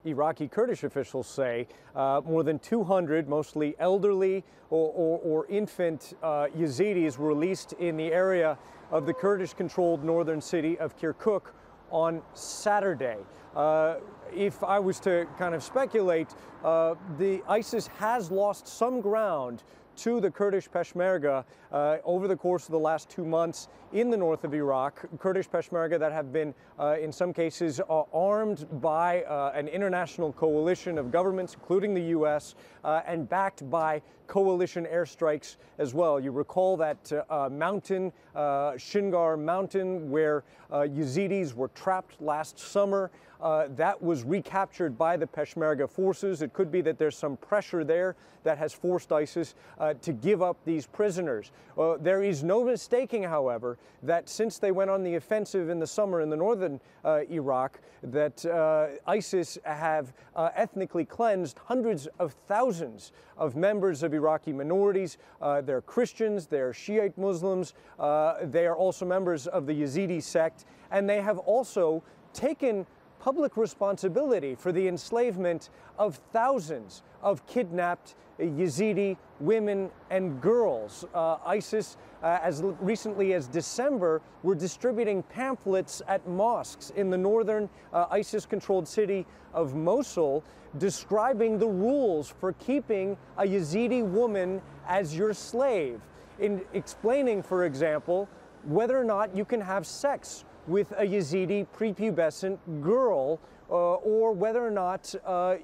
Iraqi Kurdish officials say more than 200, mostly elderly or infant Yazidis were released in the area of the Kurdish-controlled northern city of Kirkuk on Saturday. If I was to kind of speculate, the ISIS has lost some ground to the Kurdish Peshmerga over the course of the last 2 months in the north of Iraq. Kurdish Peshmerga that have been, in some cases, armed by an international coalition of governments, including the U.S., and backed by coalition airstrikes as well. You recall that mountain, Shingar Mountain, where Yazidis were trapped last summer. That was recaptured by the Peshmerga forces. It could be that there's some pressure there that has forced ISIS to give up these prisoners. There is no mistaking, however, that since they went on the offensive in the summer in the northern Iraq, that ISIS have ethnically cleansed hundreds of thousands of members of Iraqi minorities. They're Christians, they're Shiite Muslims, they are also members of the Yazidi sect, and they have also taken public responsibility for the enslavement of thousands of kidnapped Yazidi women and girls. ISIS, as recently as December, were distributing pamphlets at mosques in the northern ISIS-controlled city of Mosul, describing the rules for keeping a Yazidi woman as your slave, in explaining, for example, whether or not you can have sex with a Yazidi prepubescent girl, or whether or not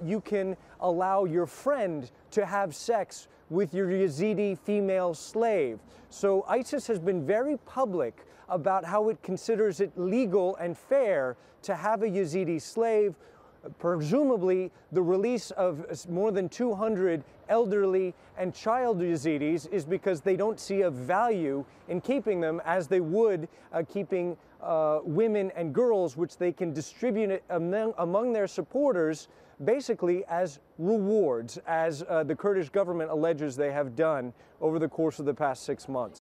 you can allow your friend to have sex with your Yazidi female slave. So ISIS has been very public about how it considers it legal and fair to have a Yazidi slave. Presumably, the release of more than 200 elderly and child Yazidis is because they don't see a value in keeping them as they would keeping women and girls, which they can distribute among their supporters, basically as rewards, as the Kurdish government alleges they have done over the course of the past 6 months.